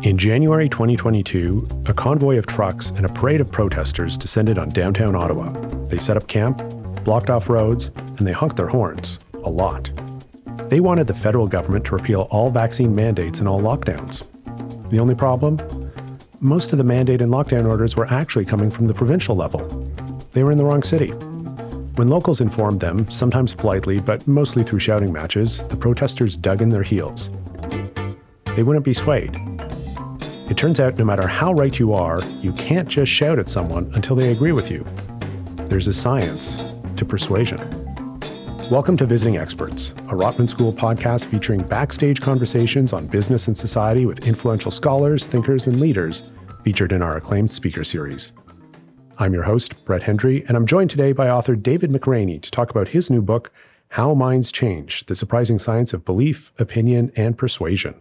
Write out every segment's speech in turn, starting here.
In January 2022, a convoy of trucks and a parade of protesters descended on downtown Ottawa. They set up camp, blocked off roads, and they honked their horns, a lot. They wanted the federal government to repeal all vaccine mandates and all lockdowns. The only problem? Most of the mandate and lockdown orders were actually coming from the provincial level. They were in the wrong city. When locals informed them, sometimes politely, but mostly through shouting matches, the protesters dug in their heels. They wouldn't be swayed. It turns out no matter how right you are, you can't just shout at someone until they agree with you. There's a science to persuasion. Welcome to Visiting Experts, a Rotman School podcast featuring backstage conversations on business and society with influential scholars, thinkers, and leaders featured in our acclaimed speaker series. I'm your host, Brett Hendrie, and I'm joined today by author David McRaney to talk about his new book, How Minds Change, The Surprising Science of Belief, Opinion, and Persuasion.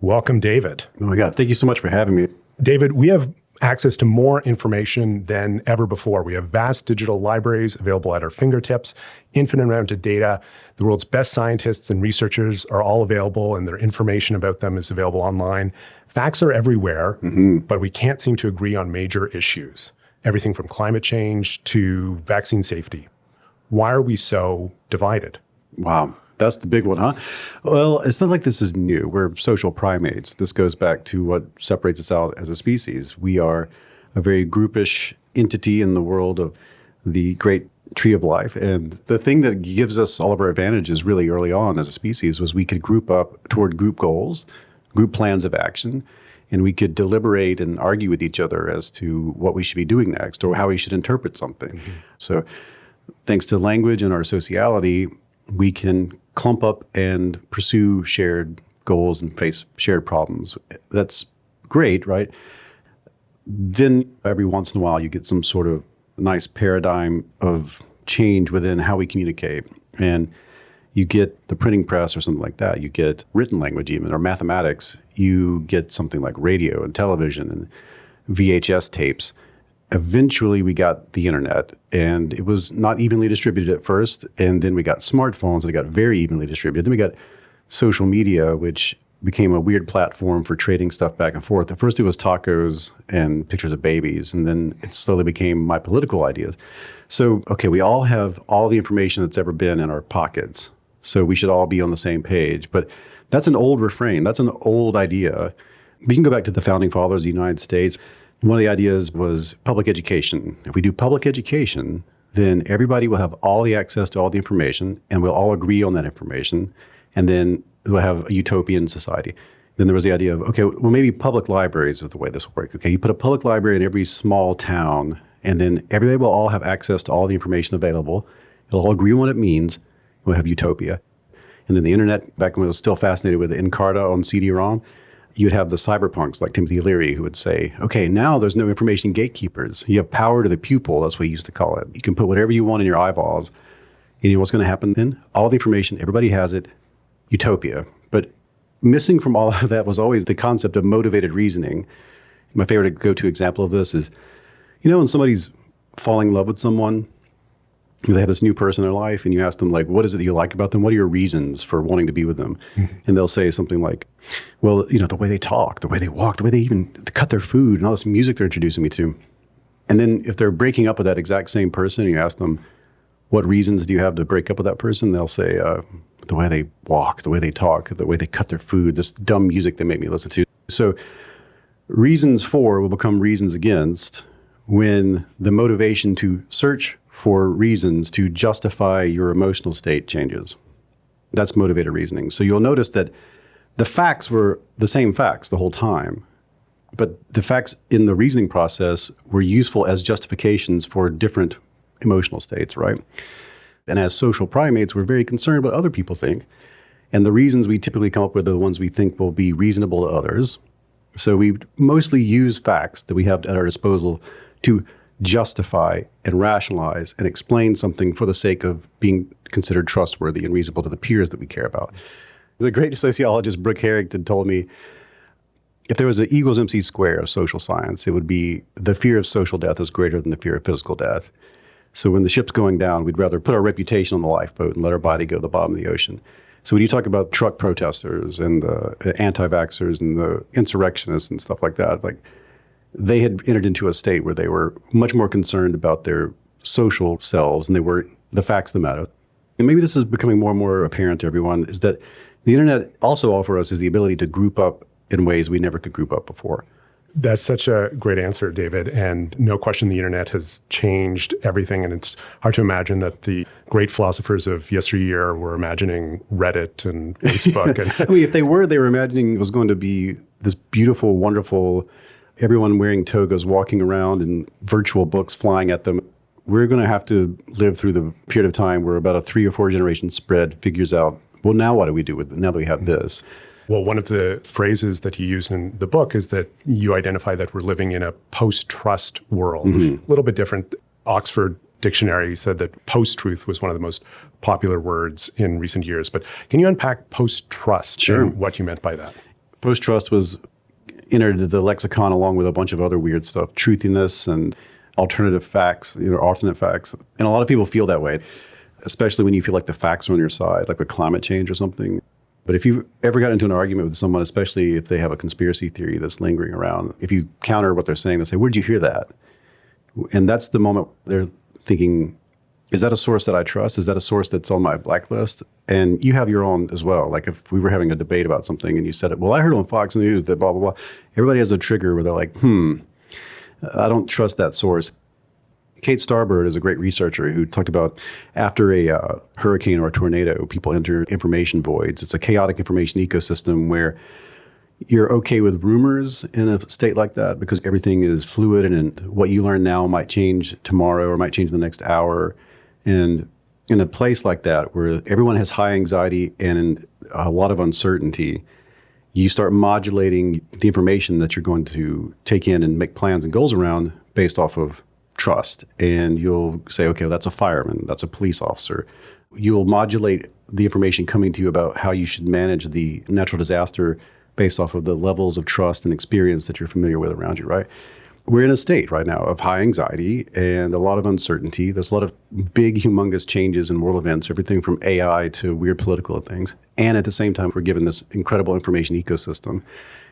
Welcome, David. Oh my God, thank you so much for having me. David, we have access to more information than ever before. We have vast digital libraries available at our fingertips, infinite amount of data. The world's best scientists and researchers are all available, and their information about them is available online. Facts are everywhere, but we can't seem to agree on major issues. Everything from climate change to vaccine safety. Why are we so divided? Wow. That's the big one, huh? Well, it's not like this is new. We're social primates. This goes back to what separates us out as a species. We are a very groupish entity in the world of the great tree of life. And the thing that gives us all of our advantages really early on as a species was we could group up toward group goals, group plans of action, and we could deliberate and argue with each other as to what we should be doing next or how we should interpret something. So thanks to language and our sociality, we can clump up and pursue shared goals and face shared problems. That's great, right? Then every once in a while, you get some sort of nice paradigm of change within how we communicate. And you get the printing press or something like that. You get written language even, or mathematics. You get something like radio and television and VHS tapes. Eventually, we got the internet, and it was not evenly distributed at first. And then we got smartphones, and it got very evenly distributed. Then we got social media, which became a weird platform for trading stuff back and forth. At first, it was tacos and pictures of babies, and then it slowly became my political ideas. So, okay, we all have all the information that's ever been in our pockets, so we should all be on the same page. But that's an old refrain. That's an old idea. We can go back to the founding fathers of the United States. One of the ideas was public education. If we do public education, then everybody will have all the access to all the information, and we'll all agree on that information, and then we'll have a utopian society. Then there was the idea of, okay, well, maybe public libraries is the way this will work. Okay, you put a public library in every small town, and then everybody will all have access to all the information available. They'll all agree on what it means. We'll have utopia. And then the internet, back when I was still fascinated with the Encarta on CD-ROM, you'd have the cyberpunks like Timothy Leary who would say, okay, now there's no information gatekeepers. You have power to the pupil. That's what he used to call it. You can put whatever you want in your eyeballs. And you know what's going to happen then? All the information, everybody has it, utopia. But missing from all of that was always the concept of motivated reasoning. My favorite go-to example of this is, you know, when somebody's falling in love with someone, they have this new person in their life, and you ask them, like, what is it that you like about them? What are your reasons for wanting to be with them? And they'll say something like, well, you know, the way they talk, the way they walk, the way they even cut their food, and all this music they're introducing me to. And then if they're breaking up with that exact same person, and you ask them, what reasons do you have to break up with that person? They'll say, the way they walk, the way they talk, the way they cut their food, this dumb music they make me listen to. So reasons for will become reasons against when the motivation to search for reasons to justify your emotional state changes. That's motivated reasoning. So you'll notice that the facts were the same facts the whole time, but the facts in the reasoning process were useful as justifications for different emotional states, right? And as social primates, we're very concerned what other people think. And the reasons we typically come up with are the ones we think will be reasonable to others. So we mostly use facts that we have at our disposal to justify and rationalize and explain something for the sake of being considered trustworthy and reasonable to the peers that we care about. The great sociologist Brooke Harrington told me, if there was an equals MC square of social science, it would be the fear of social death is greater than the fear of physical death. So when the ship's going down, we'd rather put our reputation on the lifeboat and let our body go to the bottom of the ocean. So when you talk about truck protesters and the anti-vaxxers and the insurrectionists and stuff like that, like they had entered into a state where they were much more concerned about their social selves and they were the facts that matter. And maybe this is becoming more and more apparent to everyone, is that the internet also offers us is the ability to group up in ways we never could group up before. That's such a great answer, David. And no question, the internet has changed everything. And it's hard to imagine that the great philosophers of yesteryear were imagining Reddit and Facebook. And I mean, if they were imagining it was going to be this beautiful, wonderful, everyone wearing togas, walking around and virtual books flying at them. We're going to have to live through the period of time where about a 3 or 4 generation spread figures out, well, now what do we do with it now that we have this? Well, one of the phrases that you use in the book is that you identify that we're living in a post-trust world. A little bit different. Oxford Dictionary said that post-truth was one of the most popular words in recent years. But can you unpack post-trust and what you meant by that? Post-trust was entered the lexicon along with a bunch of other weird stuff, truthiness and alternative facts, alternate facts. And a lot of people feel that way, especially when you feel like the facts are on your side, like with climate change or something. But if you ever got into an argument with someone, especially if they have a conspiracy theory that's lingering around, if you counter what they're saying, they'll say, where'd you hear that? And that's the moment they're thinking, is that a source that I trust? Is that a source that's on my blacklist? And you have your own as well. Like if we were having a debate about something and you said it, well, I heard on Fox News that blah, blah, blah. Everybody has a trigger where they're like, I don't trust that source. Kate Starbird is a great researcher who talked about after a hurricane or a tornado, people enter information voids. It's a chaotic information ecosystem where you're okay with rumors in a state like that because everything is fluid and what you learn now might change tomorrow or might change the next hour. And in a place like that where everyone has high anxiety and a lot of uncertainty, you start modulating the information that you're going to take in and make plans and goals around based off of trust. And you'll say, okay, well, that's a fireman, that's a police officer. You'll modulate the information coming to you about how you should manage the natural disaster based off of the levels of trust and experience that you're familiar with around you, right? We're in a state right now of high anxiety and a lot of uncertainty. There's a lot of big, humongous changes in world events, everything from AI to weird political things. And at the same time, we're given this incredible information ecosystem.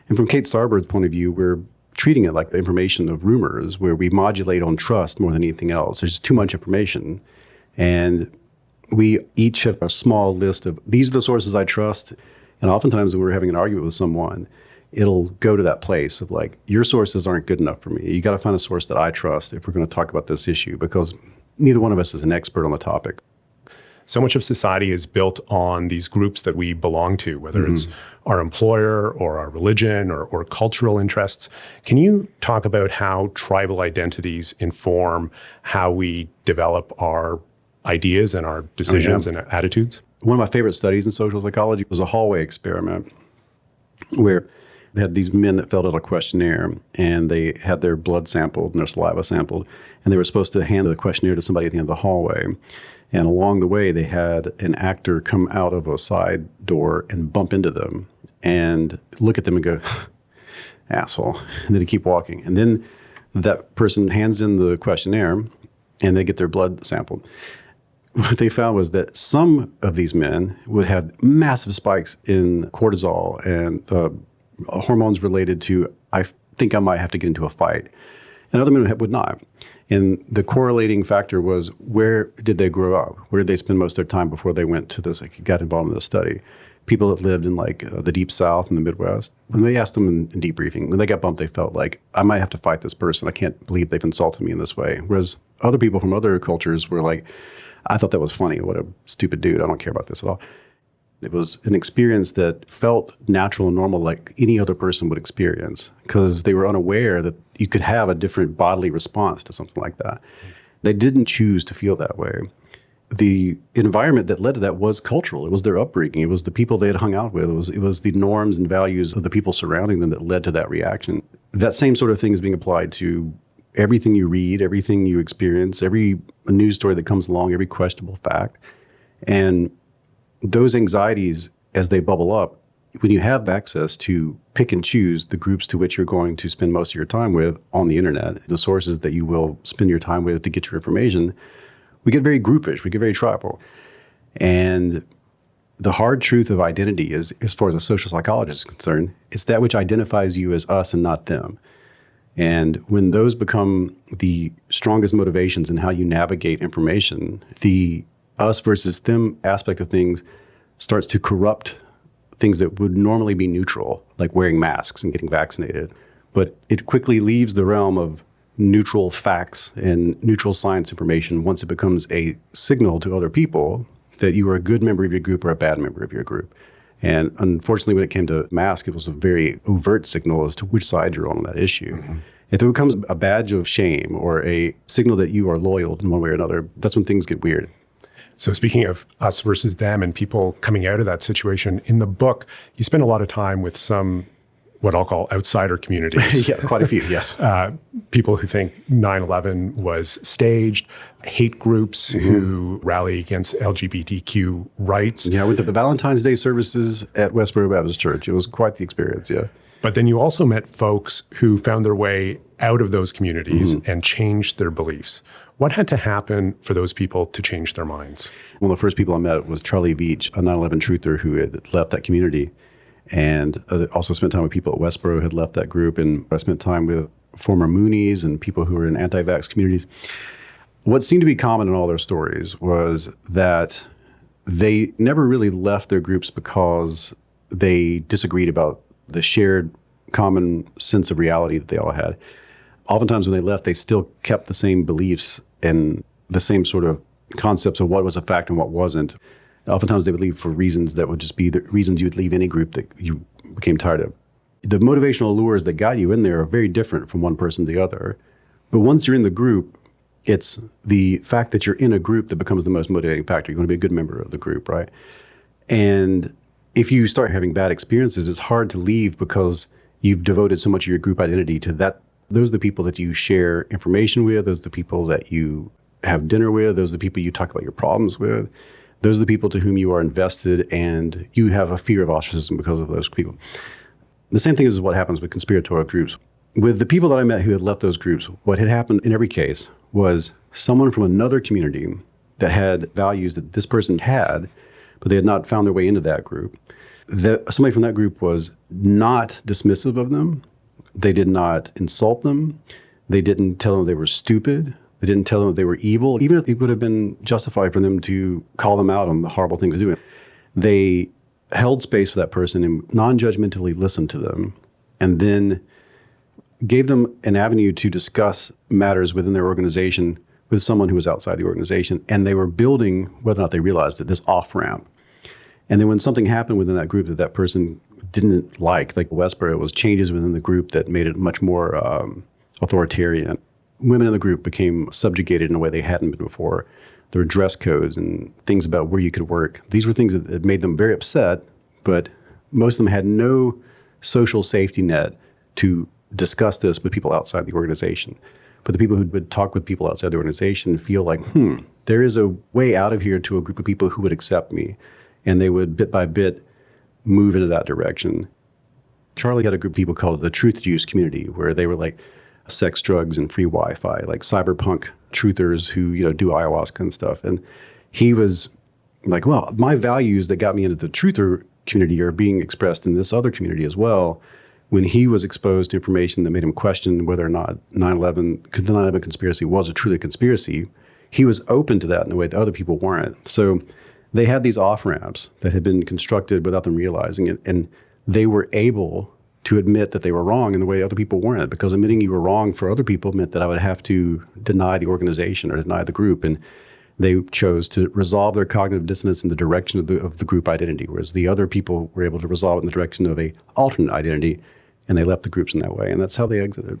And from Kate Starbird's point of view, we're treating it like the information of rumors where we modulate on trust more than anything else. There's just too much information. And we each have a small list of, these are the sources I trust. And oftentimes when we're having an argument with someone, it'll go to that place of like, your sources aren't good enough for me. You got to find a source that I trust if we're going to talk about this issue, because neither one of us is an expert on the topic. So much of society is built on these groups that we belong to, whether it's our employer or our religion or cultural interests. Can you talk about how tribal identities inform how we develop our ideas and our decisions and attitudes? One of my favorite studies in social psychology was a hallway experiment where they had these men that filled out a questionnaire and they had their blood sampled and their saliva sampled, and they were supposed to hand the questionnaire to somebody at the end of the hallway. And along the way, they had an actor come out of a side door and bump into them and look at them and go, asshole, and then keep walking. And then that person hands in the questionnaire and they get their blood sampled. What they found was that some of these men would have massive spikes in cortisol and hormones related to, I think I might have to get into a fight. And other men would not. And the correlating factor was, where did they grow up? Where did they spend most of their time before they went to this, got involved in this study? People that lived in like the deep South and the Midwest, when they asked them in debriefing, when they got bumped, they felt like, I might have to fight this person. I can't believe they've insulted me in this way. Whereas other people from other cultures were like, I thought that was funny. What a stupid dude. I don't care about this at all. It was an experience that felt natural and normal like any other person would experience because they were unaware that you could have a different bodily response to something like that. They didn't choose to feel that way. The environment that led to that was cultural. It was their upbringing. It was the people they had hung out with. It was the norms and values of the people surrounding them that led to that reaction. That same sort of thing is being applied to everything you read, everything you experience, every news story that comes along, every questionable fact. And those anxieties, as they bubble up, when you have access to pick and choose the groups to which you're going to spend most of your time with on the internet, the sources that you will spend your time with to get your information, we get very groupish, we get very tribal. And The hard truth of identity is, as far as a social psychologist is concerned, it's that which identifies you as us and not them. And when those become the strongest motivations in how you navigate information, the us versus them aspect of things starts to corrupt things that would normally be neutral, like wearing masks and getting vaccinated. But it quickly leaves the realm of neutral facts and neutral science information once it becomes a signal to other people that you are a good member of your group or a bad member of your group. And unfortunately, when it came to masks, it was a very overt signal as to which side you're on that issue. Mm-hmm. If it becomes a badge of shame or a signal that you are loyal in one way or another, that's when things get weird. So speaking of us versus them and people coming out of that situation, in the book, you spend a lot of time with some, what I'll call outsider communities. Yeah, quite a few, yes. People who think 9/11 was staged, hate groups who rally against LGBTQ rights. Yeah, I went to the Valentine's Day services at Westboro Baptist Church. It was quite the experience, yeah. But then you also met folks who found their way out of those communities and changed their beliefs. What had to happen for those people to change their minds? One of the first people I met was Charlie Veach, a 9/11 truther who had left that community. And also spent time with people at Westboro who had left that group. And I spent time with former Moonies and people who were in anti-vax communities. What seemed to be common in all their stories was that they never really left their groups because they disagreed about the shared common sense of reality that they all had. Oftentimes when they left, they still kept the same beliefs and the same sort of concepts of what was a fact and what wasn't. Oftentimes they would leave for reasons that would just be the reasons you would leave any group that you became tired of. The motivational allures that got you in there are very different from one person to the other. But once you're in the group, it's the fact that you're in a group that becomes the most motivating factor. You're going to be a good member of the group, right? And if you start having bad experiences, it's hard to leave because you've devoted so much of your group identity to that. Those are the people that you share information with. Those are the people that you have dinner with. Those are the people you talk about your problems with. Those are the people to whom you are invested, and you have a fear of ostracism because of those people. The same thing is what happens with conspiratorial groups. With the people that I met who had left those groups, what had happened in every case was someone from another community that had values that this person had, but they had not found their way into that group. Somebody from that group was not dismissive of them. They did not insult them. They didn't tell them they were stupid. They didn't tell them that they were evil, even if it would have been justified for them to call them out on the horrible things they're doing. They held space for that person and non-judgmentally listened to them, and then gave them an avenue to discuss matters within their organization with someone who was outside the organization. And they were building, whether or not they realized it, this off-ramp. And then when something happened within that group that that person didn't like Westboro, it was changes within the group that made it much more authoritarian. Women in the group became subjugated in a way they hadn't been before. There were dress codes and things about where you could work. These were things that made them very upset, but most of them had no social safety net to discuss this with people outside the organization. But the people who would talk with people outside the organization feel like, there is a way out of here to a group of people who would accept me. And they would, bit by bit, move into that direction. Charlie had a group of people called the Truth Juice community, where they were like sex, drugs, and free Wi-Fi, like cyberpunk truthers who, do ayahuasca and stuff. And he was like, well, my values that got me into the truther community are being expressed in this other community as well. When he was exposed to information that made him question whether or not the 9/11 conspiracy was a truly conspiracy, he was open to that in a way that other people weren't. So they had these off-ramps that had been constructed without them realizing it. And they were able to admit that they were wrong in the way other people weren't, because admitting you were wrong for other people meant that I would have to deny the organization or deny the group. And they chose to resolve their cognitive dissonance in the direction of the group identity, whereas the other people were able to resolve it in the direction of a alternate identity, and they left the groups in that way. And that's how they exited.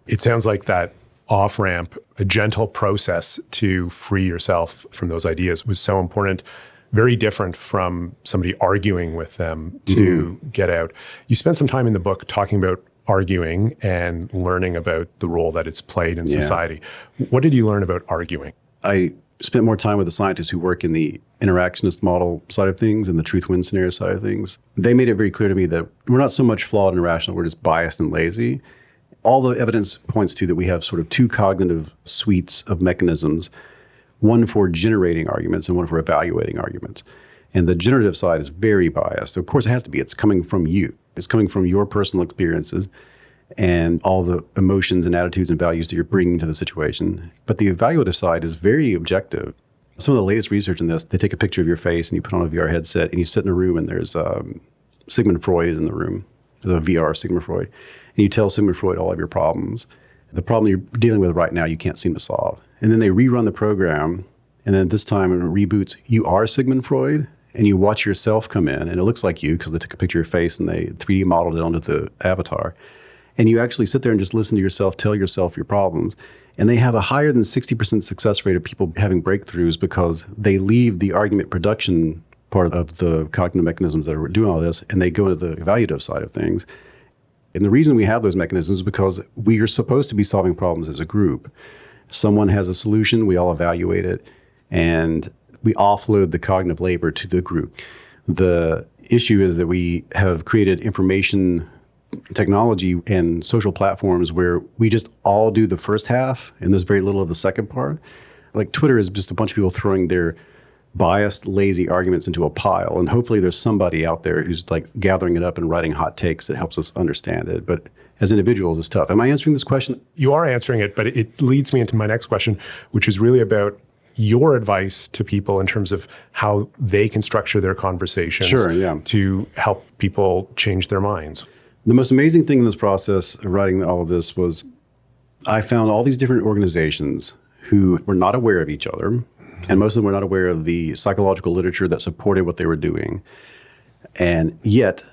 It sounds like that off-ramp, a gentle process to free yourself from those ideas was so important. Very different from somebody arguing with them to get out. You spent some time in the book talking about arguing and learning about the role that it's played in society. What did you learn about arguing? I spent more time with the scientists who work in the interactionist model side of things and the truth win scenario side of things. They made it very clear to me that we're not so much flawed and irrational, we're just biased and lazy. All the evidence points to that we have sort of two cognitive suites of mechanisms, one for generating arguments and one for evaluating arguments. And the generative side is very biased. Of course, it has to be. It's coming from you. It's coming from your personal experiences and all the emotions and attitudes and values that you're bringing to the situation. But the evaluative side is very objective. Some of the latest research in this, they take a picture of your face and you put on a VR headset and you sit in a room and there's Sigmund Freud is in the room, the VR Sigmund Freud. And you tell Sigmund Freud all of your problems. The problem you're dealing with right now, you can't seem to solve. And then they rerun the program. And then this time when it reboots, you are Sigmund Freud. And you watch yourself come in, and it looks like you because they took a picture of your face and they 3D modeled it onto the avatar. And you actually sit there and just listen to yourself, tell yourself your problems. And they have a higher than 60% success rate of people having breakthroughs because they leave the argument production part of the cognitive mechanisms that are doing all this, and they go to the evaluative side of things. And the reason we have those mechanisms is because we are supposed to be solving problems as a group. Someone has a solution, we all evaluate it, and we offload the cognitive labor to the group. The issue is that we have created information technology and social platforms where we just all do the first half and there's very little of the second part. Like Twitter is just a bunch of people throwing their biased, lazy arguments into a pile. And hopefully there's somebody out there who's like gathering it up and writing hot takes that helps us understand it. But as individuals, it's tough. Am I answering this question? You are answering it, but it leads me into my next question, which is really about your advice to people in terms of how they can structure their conversations to help people change their minds. The most amazing thing in this process of writing all of this was I found all these different organizations who were not aware of each other, and most of them were not aware of the psychological literature that supported what they were doing. And yet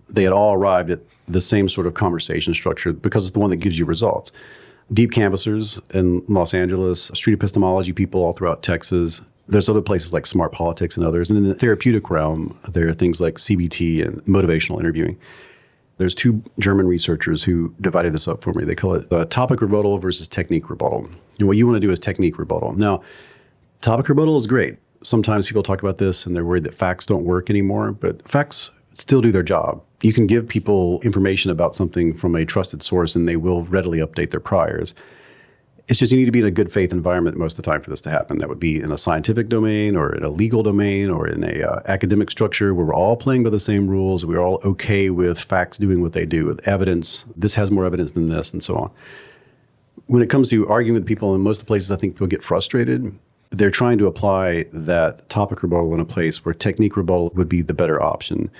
they had all arrived at the same sort of conversation structure because it's the one that gives you results. Deep canvassers in Los Angeles, street epistemology people all throughout Texas. There's other places like Smart Politics and others. And in the therapeutic realm, there are things like CBT and motivational interviewing. There's two German researchers who divided this up for me. They call it topic rebuttal versus technique rebuttal. And what you want to do is technique rebuttal. Now, topic rebuttal is great. Sometimes people talk about this and they're worried that facts don't work anymore, but facts still do their job. You can give people information about something from a trusted source and they will readily update their priors. It's just you need to be in a good faith environment most of the time for this to happen. That would be in a scientific domain or in a legal domain or in a academic structure where we're all playing by the same rules. We're all okay with facts doing what they do, with evidence. This has more evidence than this and so on. When it comes to arguing with people, in most of the places I think people get frustrated, they're trying to apply that topic rebuttal in a place where technique rebuttal would be the better option.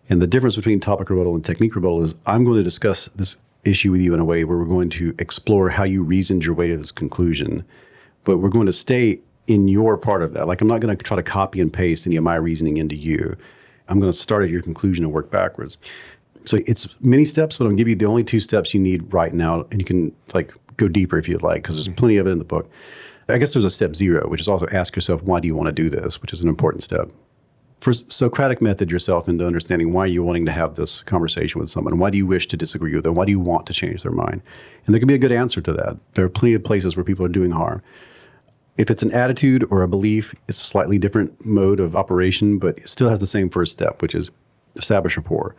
And the difference between topic rebuttal and technique rebuttal is I'm going to discuss this issue with you in a way where we're going to explore how you reasoned your way to this conclusion, but we're going to stay in your part of that. Like I'm not going to try to copy and paste any of my reasoning into you. I'm going to start at your conclusion and work backwards. So it's many steps, but I'm going to give you the only 2 steps you need right now, and you can like go deeper if you'd like, because there's plenty of it in the book. I guess there's a step 0, which is also ask yourself, why do you want to do this, which is an important step. First, Socratic method yourself into understanding why you're wanting to have this conversation with someone. Why do you wish to disagree with them? Why do you want to change their mind? And there can be a good answer to that. There are plenty of places where people are doing harm. If it's an attitude or a belief, it's a slightly different mode of operation, but it still has the same first step, which is establish rapport.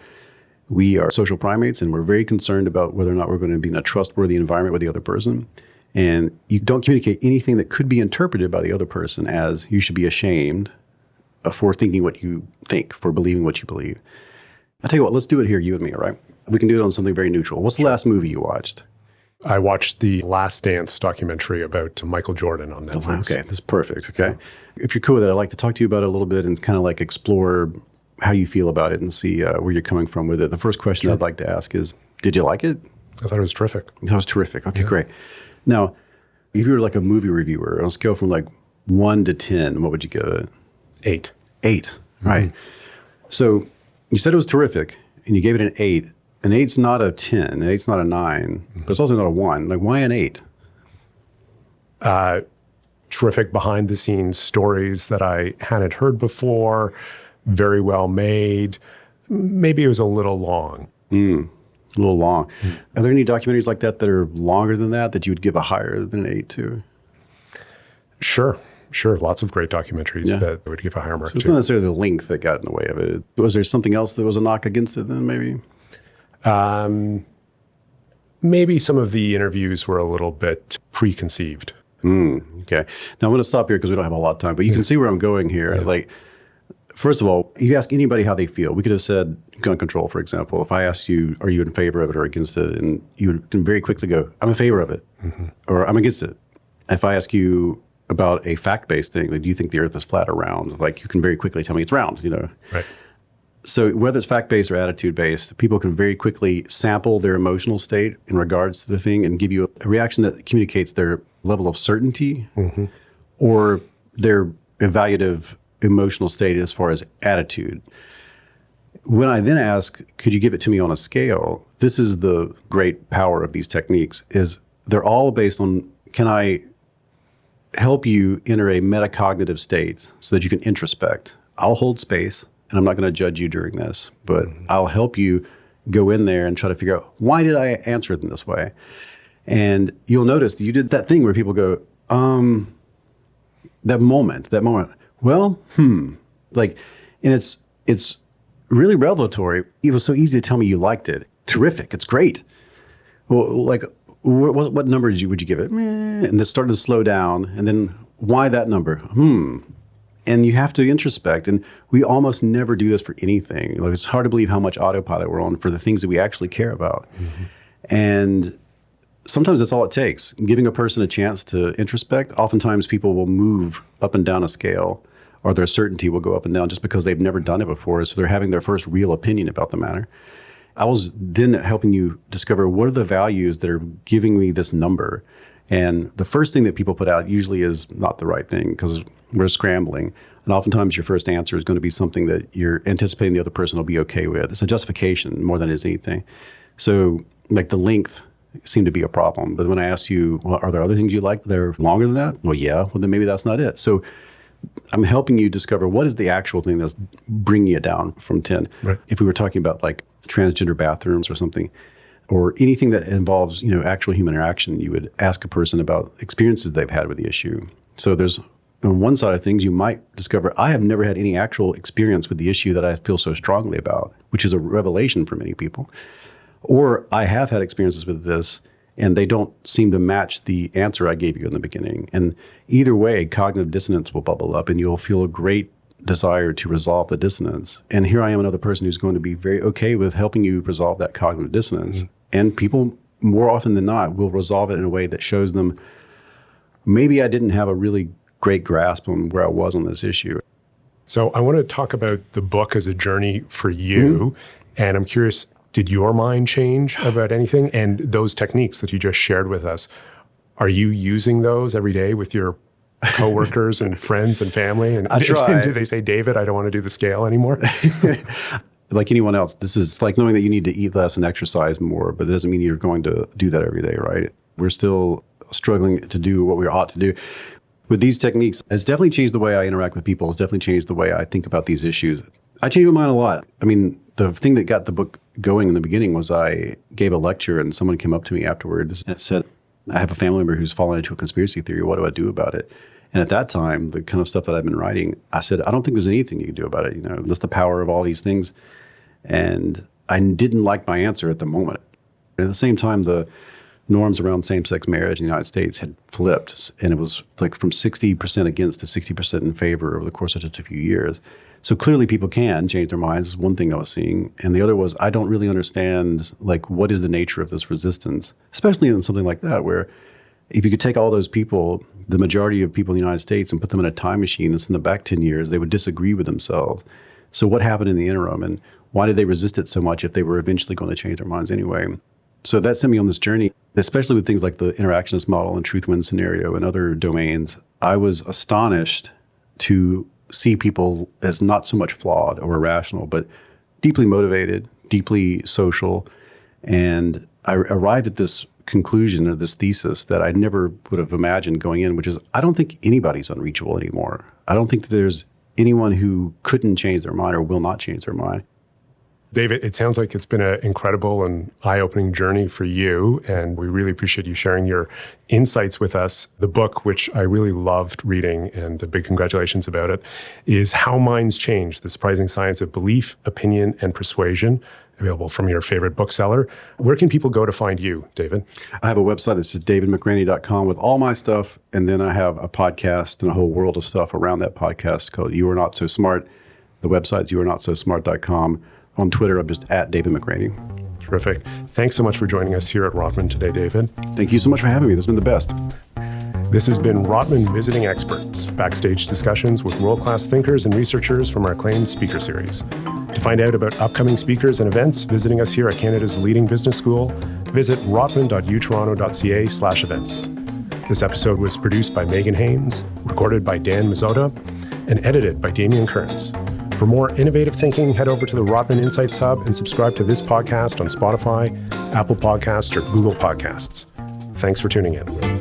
We are social primates, and we're very concerned about whether or not we're going to be in a trustworthy environment with the other person. And you don't communicate anything that could be interpreted by the other person as you should be ashamed for thinking what you think, for believing what you believe. I'll tell you what, let's do it here, you and me, all right? We can do it on something very neutral. What's the last movie you watched? I watched the Last Dance documentary about Michael Jordan on Netflix. Okay, that's perfect, okay? If you're cool with it, I'd like to talk to you about it a little bit and kind of like explore how you feel about it and see where you're coming from with it. The first question I'd like to ask is, did you like it? I thought it was terrific. That was terrific. Okay, great. Now, if you were like a movie reviewer, on a scale from like 1 to 10, what would you give it? 8. 8, right. So you said it was terrific, and you gave it an 8. An 8's not a 10, an 8's not a 9, but it's also not a 1. Like, why an 8? Terrific behind-the-scenes stories that I hadn't heard before, very well made. Maybe it was a little long. A little long. Are there any documentaries like that that are longer than that you would give a higher than an 8 to? Sure. Lots of great documentaries that I would give a higher mark to. So it's not necessarily the length that got in the way of it. Was there something else that was a knock against it then, maybe? Maybe some of the interviews were a little bit preconceived. Okay. Now I'm going to stop here because we don't have a lot of time, but you can see where I'm going here. Yeah. Like, First of all, you ask anybody how they feel. We could have said gun control, for example. If I asked you, are you in favor of it or against it? And you would very quickly go, I'm in favor of it, or I'm against it. If I ask you about a fact-based thing, like, do you think the earth is flat or round? Like, you can very quickly tell me it's round, Right. So whether it's fact-based or attitude-based, people can very quickly sample their emotional state in regards to the thing and give you a reaction that communicates their level of certainty or their evaluative emotional state as far as attitude. When I then ask, could you give it to me on a scale? This is the great power of these techniques, is they're all based on, can I help you enter a metacognitive state so that you can introspect? I'll hold space, and I'm not going to judge you during this, but I'll help you go in there and try to figure out, why did I answer it in this way? And you'll notice that you did that thing where people go, that moment, well, like, and it's really revelatory. It was so easy to tell me you liked it. Terrific, it's great. Well, like, what number would you give it? And this started to slow down, and then why that number? And you have to introspect, and we almost never do this for anything. Like, it's hard to believe how much autopilot we're on for the things that we actually care about. And sometimes that's all it takes. Giving a person a chance to introspect, oftentimes people will move up and down a scale, or their certainty will go up and down just because they've never done it before. So they're having their first real opinion about the matter. I was then helping you discover, what are the values that are giving me this number? And the first thing that people put out usually is not the right thing, because we're scrambling. And oftentimes your first answer is going to be something that you're anticipating the other person will be okay with. It's a justification more than it is anything. So like the length seemed to be a problem. But when I asked you, well, are there other things you like that are longer than that? Well, yeah. Well, then maybe that's not it. So I'm helping you discover what is the actual thing that's bringing you down from 10. Right. If we were talking about like transgender bathrooms or something, or anything that involves, actual human interaction, you would ask a person about experiences they've had with the issue. So there's, on one side of things, you might discover, I have never had any actual experience with the issue that I feel so strongly about, which is a revelation for many people. Or I have had experiences with this, and they don't seem to match the answer I gave you in the beginning. And either way, cognitive dissonance will bubble up, and you'll feel a great desire to resolve the dissonance. And here I am, another person who's going to be very okay with helping you resolve that cognitive dissonance. And people, more often than not, will resolve it in a way that shows them, maybe I didn't have a really great grasp on where I was on this issue. So I want to talk about the book as a journey for you. And I'm curious, did your mind change about anything? And those techniques that you just shared with us, are you using those every day with your coworkers and friends and family? And I try. Do they say, David, I don't want to do the scale anymore? Like anyone else, this is like knowing that you need to eat less and exercise more, but it doesn't mean you're going to do that every day, right? We're still struggling to do what we ought to do. With these techniques, it's definitely changed the way I interact with people. It's definitely changed the way I think about these issues. I changed my mind a lot. I mean, the thing that got the book going in the beginning was I gave a lecture and someone came up to me afterwards and said, I have a family member who's fallen into a conspiracy theory. What do I do about it? And at that time, the kind of stuff that I've been writing, I said, I don't think there's anything you can do about it. That's the power of all these things. And I didn't like my answer at the moment. At the same time, the norms around same-sex marriage in the United States had flipped. And it was like from 60% against to 60% in favor over the course of just a few years. So clearly people can change their minds, is one thing I was seeing. And the other was, I don't really understand, like, what is the nature of this resistance, especially in something like that, where if you could take all those people, the majority of people in the United States, and put them in a time machine and send them back 10 years, they would disagree with themselves. So what happened in the interim, and why did they resist it so much if they were eventually going to change their minds anyway? So that sent me on this journey, especially with things like the interactionist model and truth win scenario and other domains. I was astonished to see people as not so much flawed or irrational, but deeply motivated, deeply social. And I arrived at this conclusion or this thesis that I never would have imagined going in, which is, I don't think anybody's unreachable anymore. I don't think that there's anyone who couldn't change their mind or will not change their mind. David, it sounds like it's been an incredible and eye-opening journey for you, and we really appreciate you sharing your insights with us. The book, which I really loved reading, and a big congratulations about it, is How Minds Change, The Surprising Science of Belief, Opinion, and Persuasion, available from your favorite bookseller. Where can people go to find you, David? I have a website that's davidmcraney.com with all my stuff, and then I have a podcast and a whole world of stuff around that podcast called You Are Not So Smart. The website's youarenotsosmart.com. On Twitter, I'm just at David McRaney. Terrific. Thanks so much for joining us here at Rotman today, David. Thank you so much for having me. This has been the best. This has been Rotman Visiting Experts, backstage discussions with world-class thinkers and researchers from our acclaimed speaker series. To find out about upcoming speakers and events visiting us here at Canada's leading business school, visit rotman.utoronto.ca/events. This episode was produced by Megan Haynes, recorded by Dan Mazzota, and edited by Damian Kearns. For more innovative thinking, head over to the Rotman Insights Hub and subscribe to this podcast on Spotify, Apple Podcasts, or Google Podcasts. Thanks for tuning in.